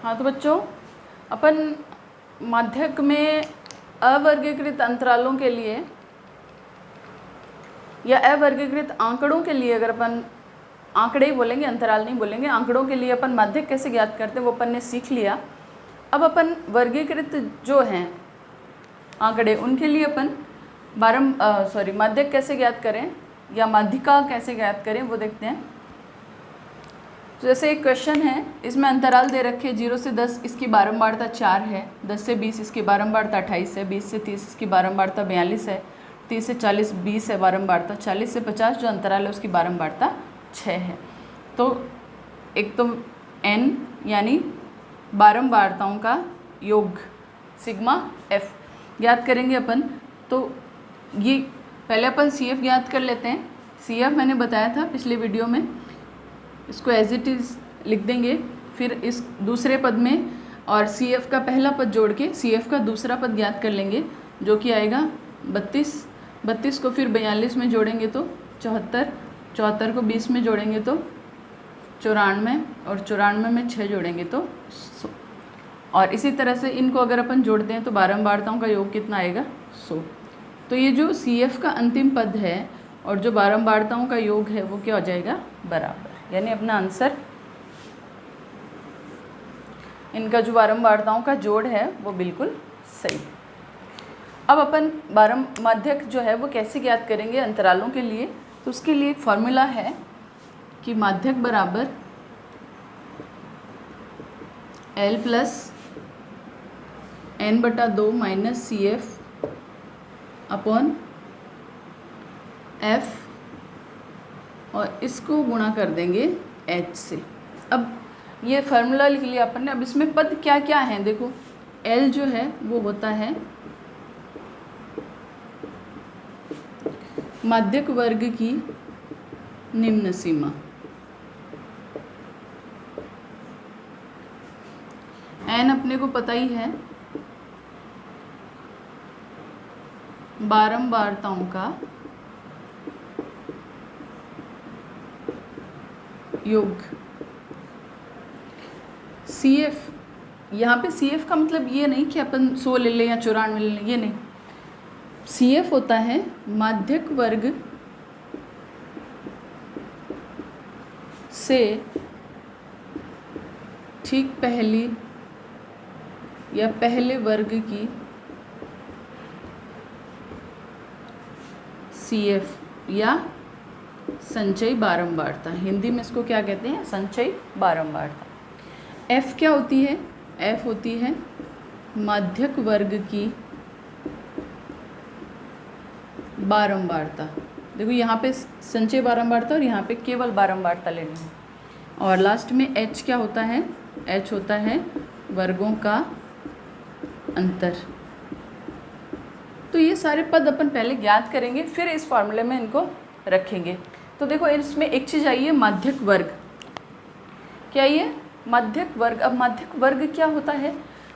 हाँ तो बच्चों, अपन माध्यक में अवर्गीकृत अंतरालों के लिए या अवर्गीकृत आंकड़ों के लिए, अगर अपन आंकड़े ही बोलेंगे, अंतराल नहीं बोलेंगे, आंकड़ों के लिए अपन माध्यक कैसे ज्ञात करते हैं वो अपन ने सीख लिया। अब अपन वर्गीकृत जो हैं आंकड़े, उनके लिए अपन माध्यक कैसे ज्ञात करें या माध्यिका कैसे ज्ञात करें वो देखते हैं। तो जैसे एक क्वेश्चन है, इसमें अंतराल दे रखे 0 से 10, इसकी बारंबारता 4 है, 10 से 20 इसकी बारंबारता 28 है, 20 से 30 इसकी बारंबारता 42 है, 30 से 40 20 है बारंबारता, 40 से 50 जो अंतराल है उसकी बारंबारता 6 है। तो एक तो n यानी बारंबारताओं का योग सिग्मा f ज्ञात करेंगे अपन। तो ये पहले अपन CF ज्ञात कर लेते हैं। CF मैंने बताया था पिछले वीडियो में, इसको एज इट इज़ लिख देंगे, फिर इस दूसरे पद में और CF का पहला पद जोड़ के CF का दूसरा पद ज्ञात कर लेंगे, जो कि आएगा 32। 32 को फिर 42 में जोड़ेंगे तो 74, 74 को 20 में जोड़ेंगे तो 94, और 94 में 6 जोड़ेंगे तो 100। और इसी तरह से इनको अगर अपन जोड़ते हैं तो बारंबारताओं का योग कितना आएगा 100। तो ये जो CF का अंतिम पद है और जो बारंबारताओं का योग है वो क्या हो जाएगा, बराबर। यानी अपना आंसर, इनका जो बारंबारताओं का जोड़ है वो बिल्कुल सही। अब अपन माध्यक जो है वो कैसे ज्ञात करेंगे अंतरालों के लिए। तो उसके लिए एक फॉर्मूला है कि माध्यक बराबर L plus n/2 minus CF upon F, और इसको गुणा कर देंगे H से। अब ये फार्मूला लिख लिया अपन ने। अब इसमें पद क्या क्या हैं देखो। L जो है वो होता है माध्यक वर्ग की निम्न सीमा, n अपने को पता ही है बारंबारताओं का योग। CF, यहाँ पे CF का मतलब ये नहीं कि अपन 100 ले लें या 94 ले लें, ये नहीं। CF होता है माध्यक वर्ग से ठीक पहली या पहले वर्ग की CF या संचयी बारंबारता। हिंदी में इसको क्या कहते हैं, संचयी बारंबारता। F क्या होती है, F होती है माध्यक वर्ग की बारंबारता। देखो यहाँ पे संचयी बारंबारता और यहाँ पे केवल बारंबारता लेनी है। और लास्ट में H क्या होता है, H होता है वर्गों का अंतर। तो ये सारे पद अपन पहले ज्ञात करेंगे, फिर इस फॉर्मूले में इनको रखेंगे। तो देखो इसमें एक चीज़ आई है माध्यक वर्ग। क्या ये माध्यक वर्ग। अब माध्यक वर्ग क्या होता है,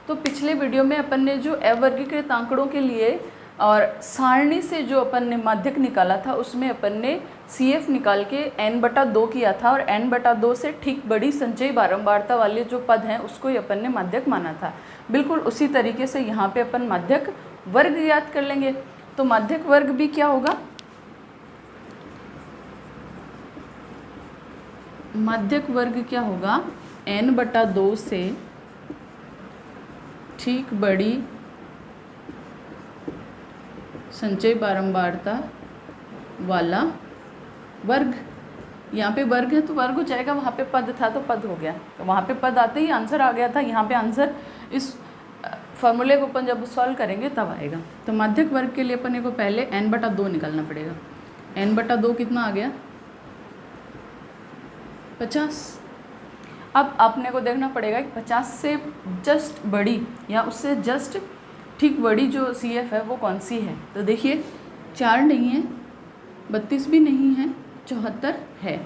तो पिछले वीडियो में अपन ने जो अवर्गीकृत आंकड़ों के लिए और सारणी से जो अपन ने माध्यक निकाला था, उसमें अपन ने CF निकाल के n/2 किया था, और n/2 से ठीक बड़ी संचयी बारंबारता वाले जो पद हैं उसको ही अपन ने माध्यक माना था। बिल्कुल उसी तरीके से यहाँ पे अपन माध्यक वर्ग ज्ञात कर लेंगे। तो माध्यक वर्ग भी क्या होगा, माध्यक वर्ग क्या होगा, n/2 से ठीक बड़ी संचयी बारंबारता वाला वर्ग। यहाँ पे वर्ग है तो वर्ग हो जाएगा, वहाँ पे पद था तो पद हो गया। तो वहाँ पे पद आते ही आंसर आ गया था। यहाँ पे आंसर इस फॉर्मूले को अपन जब सॉल्व करेंगे तब आएगा। तो माध्यक वर्ग के लिए अपन को पहले n/2 निकालना पड़ेगा। n/2 कितना आ गया, 50। अब आपने को देखना पड़ेगा कि 50 से जस्ट बड़ी या उससे जस्ट ठीक बड़ी जो CF है वो कौन सी है। तो देखिए 4 नहीं है, 32 भी नहीं है, 74 है।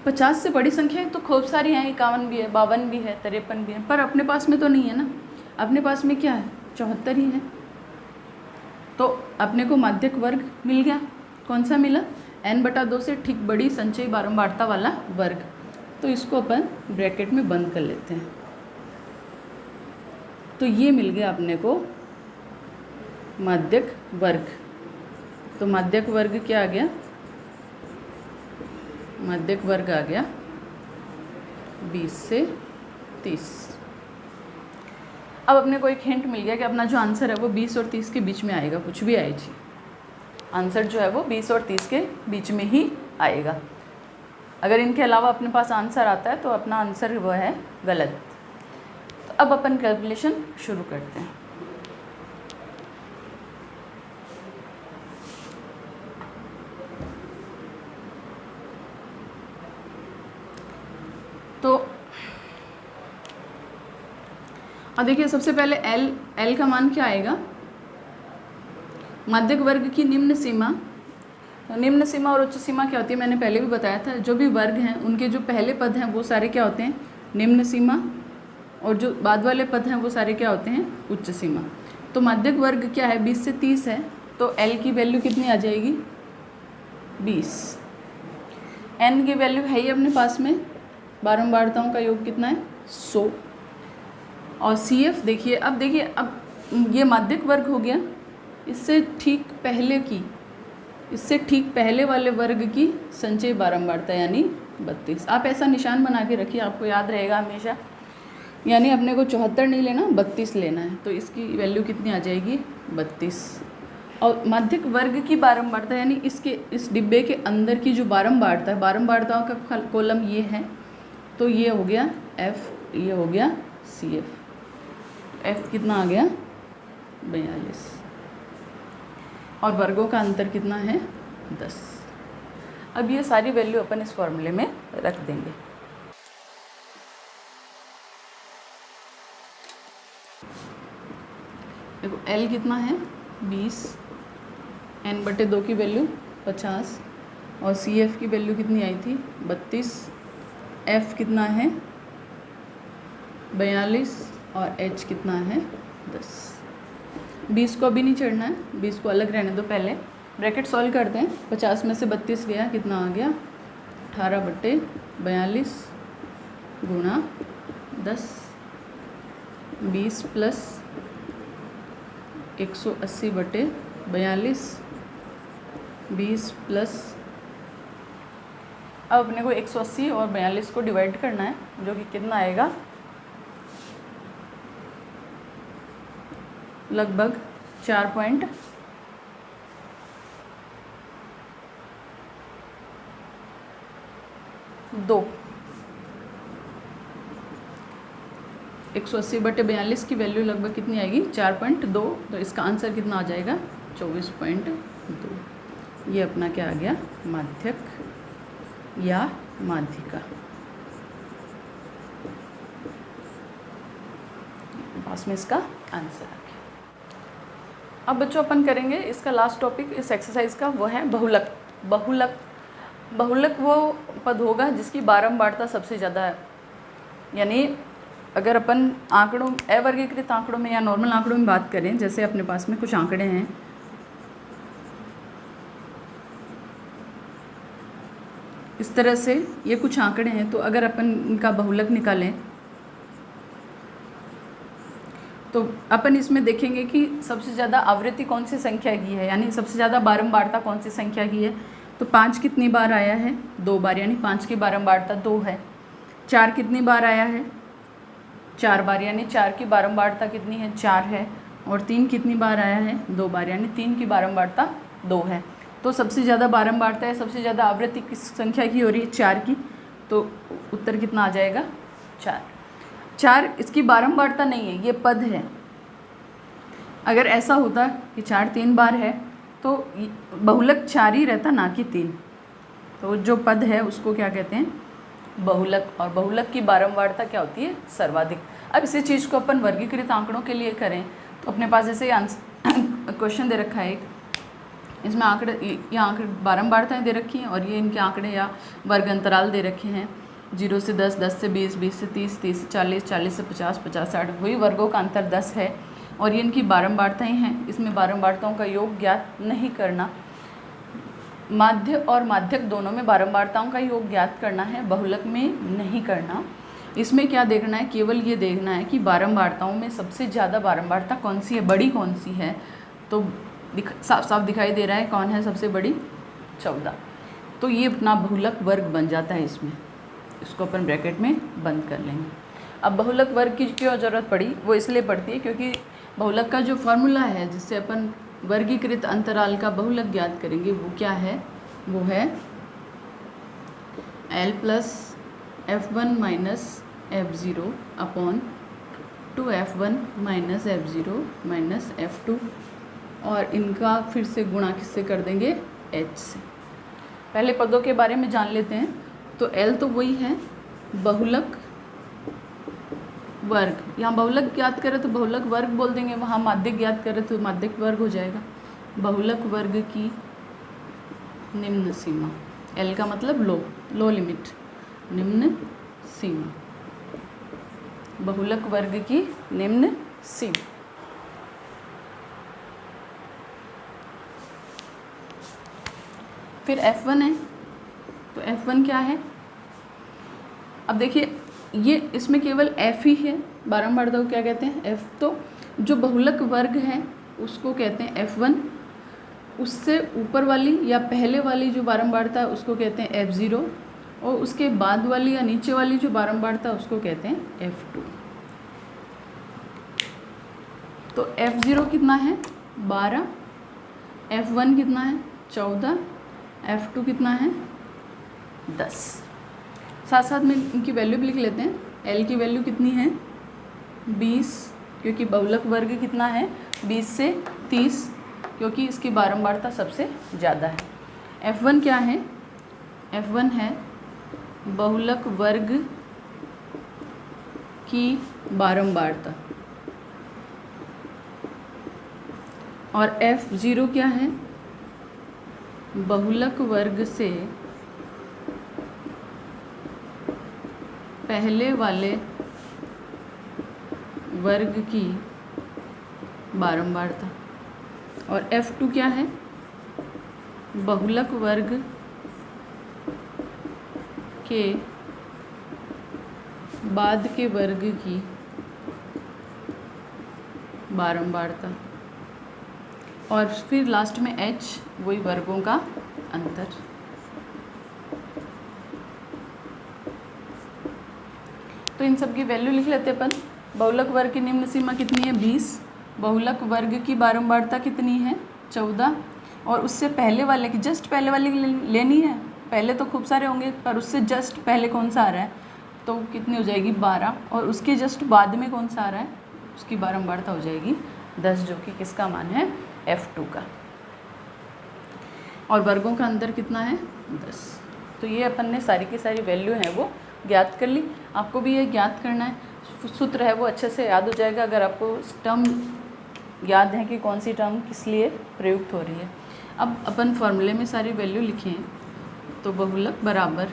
50 से बड़ी संख्या तो खूब सारी हैं, 51 भी है, 52 भी है, 53 भी है, पर अपने पास में तो नहीं है ना। अपने पास में क्या है, 74 ही है। तो अपने को माध्यक वर्ग मिल गया। कौन सा मिला, n/2 से ठीक बड़ी संचयी बारंबारता वाला वर्ग। तो इसको अपन ब्रैकेट में बंद कर लेते हैं। तो ये मिल गया अपने को माध्यक वर्ग। तो माध्यक वर्ग क्या आ गया, माध्यक वर्ग आ गया 20 से 30। अब अपने को एक हिंट मिल गया कि अपना जो आंसर है वो 20 और 30 के बीच में आएगा, कुछ भी आए जी, आंसर जो है वो 20 और 30 के बीच में ही आएगा। अगर इनके अलावा अपने पास आंसर आता है तो अपना आंसर वो है गलत। तो अब अपन कैलकुलेशन शुरू करते हैं। तो अब देखिए सबसे पहले L का मान क्या आएगा, माध्यक वर्ग की निम्न सीमा। निम्न सीमा और उच्च सीमा क्या होती है, मैंने पहले भी बताया था। जो भी वर्ग हैं उनके जो पहले पद हैं वो सारे क्या होते हैं, निम्न सीमा, और जो बाद वाले पद हैं वो सारे क्या होते हैं, उच्च सीमा। तो माध्यक वर्ग क्या है, 20 से 30 है, तो L की वैल्यू कितनी आ जाएगी, 20। N की वैल्यू है ही अपने पास में, बारंबारताओं का योग कितना है, 100। और CF देखिए, अब देखिए अब ये माध्यक वर्ग हो गया, इससे ठीक पहले वाले वर्ग की संचयी बारंबारता यानी 32। आप ऐसा निशान बना के रखिए, आपको याद रहेगा हमेशा। यानी अपने को 74 नहीं लेना, 32 लेना है। तो इसकी वैल्यू कितनी आ जाएगी, 32। और माध्यक वर्ग की बारंबारता यानी इस डिब्बे के अंदर की जो बारंबारता है, बारंबारताओं का कॉलम ये है, तो ये हो गया F, ये हो गया CF। F कितना आ गया, 42, और वर्गों का अंतर कितना है, 10। अब ये सारी वैल्यू अपन इस फॉर्मूले में रख देंगे। देखो L कितना है, 20, N/2 की वैल्यू 50, और CF की वैल्यू कितनी आई थी, 32, F कितना है, 42, और H कितना है, 10। 20 को अभी नहीं चढ़ना है, 20 को अलग रहने दो, पहले ब्रैकेट सॉल्व करते हैं। 50 में से 32 गया, कितना आ गया, 18/42 गुणा 10, 20 प्लस 180/42, 20 प्लस, अब अपने को 180 और 42 को डिवाइड करना है, जो कि कितना आएगा, लगभग 4.2। 180/42 की वैल्यू लगभग कितनी आएगी, 4.2। तो इसका आंसर कितना आ जाएगा, 24.2। ये अपना क्या आ गया, माध्यक या माध्यिका। पास में इसका आंसर आ गया। अब बच्चों अपन करेंगे इसका लास्ट टॉपिक इस एक्सरसाइज का, वो है बहुलक। बहुलक वो पद होगा जिसकी बारंबारता सबसे ज़्यादा है। यानी अगर अपन आंकड़ों, अवर्गीकृत आंकड़ों में या नॉर्मल आंकड़ों में बात करें, जैसे अपने पास में कुछ आंकड़े हैं, इस तरह से ये कुछ आंकड़े हैं, तो अगर अपन इनका बहुलक निकालें तो अपन इसमें देखेंगे कि सबसे ज़्यादा आवृत्ति कौन सी संख्या की है, यानी सबसे ज़्यादा बारंबारता कौन सी संख्या की है। तो 5 कितनी बार आया है, 2 बार, यानी 5 की बारंबारता 2 है। 4 कितनी बार आया है, 4 बार, यानी 4 की बारंबारता कितनी है, 4 है। और 3 कितनी बार आया है, 2 बार, यानी 3 की बारंबारता 2 है। तो सबसे ज़्यादा बारंबारता है, सबसे ज़्यादा आवृत्ति किस संख्या की हो रही है, 4 की। तो उत्तर कितना आ जाएगा, 4। 4 इसकी बारंबारता नहीं है, ये पद है। अगर ऐसा होता कि 4 3 बार है तो बहुलक 4 ही रहता, ना कि 3। तो जो पद है उसको क्या कहते हैं, बहुलक। और बहुलक की बारंबारता क्या होती है, सर्वाधिक। अब इसी चीज़ को अपन वर्गीकृत आंकड़ों के लिए करें तो अपने पास ऐसे क्वेश्चन दे रखा है एक, इसमें आंकड़े, ये आंकड़े बारंबारताएँ दे रखी हैं, और ये इनके आंकड़े या वर्ग अंतराल दे रखे हैं। 0 से 10, 10 से 20, 20 से 30, 30 से 40, 40 से 50, 50 से 60, वही वर्गों का अंतर 10 है। और ये इनकी बारंबारताएँ हैं, इसमें बारंबारताओं का योग ज्ञात नहीं करना। माध्य और माध्यक दोनों में बारंबारताओं का योग ज्ञात करना है, बहुलक में नहीं करना। इसमें क्या देखना है, केवल ये देखना है कि बारंबारताओं में सबसे ज़्यादा बारंबारता कौन सी है, बड़ी कौन सी है। तो साफ साफ दिखाई दे रहा है कौन है सबसे बड़ी, 14। तो ये अपना बहुलक वर्ग बन जाता है इसमें, इसको अपन ब्रैकेट में बंद कर लेंगे। अब बहुलक वर्ग की क्यों ज़रूरत पड़ी, वो इसलिए पड़ती है क्योंकि बहुलक का जो फॉर्मूला है जिससे अपन वर्गीकृत अंतराल का बहुलक ज्ञात करेंगे वो क्या है, वो है L plus F1 minus F0 upon 2F1 minus F0 minus F2, और इनका फिर से गुणा किससे कर देंगे, H से। पहले पदों के बारे में जान लेते हैं। तो L तो वही है बहुलक वर्ग, यहाँ बहुलक ज्ञात करें तो बहुलक वर्ग बोल देंगे, वहाँ माध्यक ज्ञात करें तो माध्यक वर्ग हो जाएगा। बहुलक वर्ग की निम्न सीमा, L का मतलब लो लिमिट, निम्न सीमा, बहुलक वर्ग की निम्न सीमा। फिर F1 है, तो F1 क्या है, अब देखिए ये इसमें केवल F ही है, बारंबारता को क्या कहते हैं, F। तो जो बहुलक वर्ग है उसको कहते हैं F1, उससे ऊपर वाली या पहले वाली जो बारंबारता है उसको कहते हैं F0, और उसके बाद वाली या नीचे वाली जो बारंबारता है उसको कहते हैं F2। तो F0 कितना है 12, F1 कितना है 14, F2 कितना है 10। साथ साथ में इनकी वैल्यू भी लिख लेते हैं। L की वैल्यू कितनी है 20, क्योंकि बहुलक वर्ग कितना है 20 से 30, क्योंकि इसकी बारंबारता सबसे ज़्यादा है। F1 क्या है, F1 है बहुलक वर्ग की बारंबारता, और F0 क्या है बहुलक वर्ग से पहले वाले वर्ग की बारंबारता, और F2 क्या है बहुलक वर्ग के बाद के वर्ग की बारंबारता, और फिर लास्ट में H वही वर्गों का अंतर। तो इन सब की वैल्यू लिख लेते अपन। बहुलक वर्ग की निम्न सीमा कितनी है 20, बहुलक वर्ग की बारंबारता कितनी है 14, और उससे पहले वाले की जस्ट पहले वाले की लेनी है। पहले तो खूब सारे होंगे पर उससे जस्ट पहले कौन सा आ रहा है तो कितनी हो जाएगी 12, और उसके जस्ट बाद में कौन सा आ रहा है उसकी बारंबारता हो जाएगी 10, जो कि किसका मान है F2 का, और वर्गों का अंतर कितना है 10। तो ये अपन ने सारी की सारी वैल्यू है वो ज्ञात कर ली। आपको भी ये ज्ञात करना है, सूत्र है वो अच्छे से याद हो जाएगा अगर आपको टर्म याद है कि कौन सी टर्म किस लिए प्रयुक्त हो रही है। अब अपन फॉर्मूले में सारी वैल्यू लिखें तो बहुलक बराबर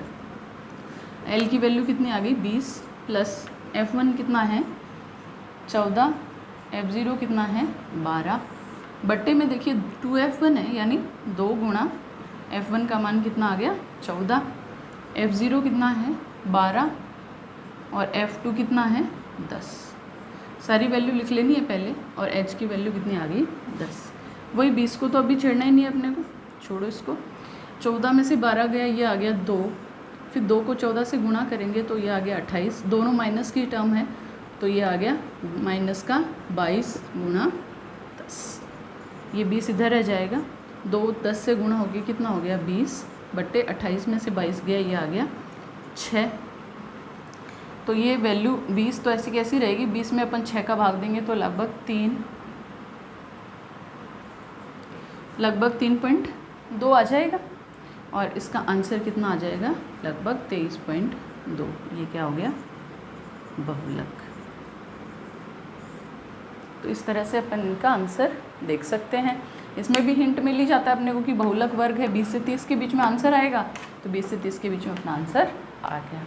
L की वैल्यू कितनी आ गई 20 प्लस F1 कितना है 14, F0 कितना है 12, बट्टे में देखिए 2F1 है यानी 2 गुणा F1 का मान कितना आ गया 14, F0 कितना है 12, और F2 कितना है 10। सारी वैल्यू लिख लेनी है पहले, और H की वैल्यू कितनी आ गई 10। वही 20 को तो अभी छेड़ना ही नहीं है अपने को, छोड़ो इसको। 14 में से 12 गया, ये आ गया 2, फिर 2 को 14 से गुणा करेंगे तो ये आ गया 28, दोनों माइनस की टर्म है तो ये आ गया माइनस का 22 गुणा 10, ये 20 इधर रह जाएगा, 2 10 से गुणा हो गया कितना हो गया 20, बट्टे 28 में से 22 गया, ये आ गया 6। तो ये वैल्यू 20 तो ऐसी कैसी रहेगी, 20 में अपन 6 का भाग देंगे तो लगभग 3.2 आ जाएगा, और इसका आंसर कितना आ जाएगा लगभग 23.2। ये क्या हो गया बहुलक। तो इस तरह से अपन इनका आंसर देख सकते हैं। इसमें भी हिंट मिल ही जाता है अपने को कि बहुलक वर्ग है, 20 से 30 के बीच में आंसर आएगा, तो 20 से 30 के बीच में अपना आंसर आ गया।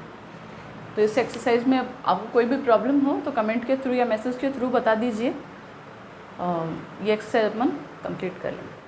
तो इस एक्सरसाइज में आपको कोई भी प्रॉब्लम हो तो कमेंट के थ्रू या मैसेज के थ्रू बता दीजिए, ये एक्सरसाइज अपन कंप्लीट कर लेंगे।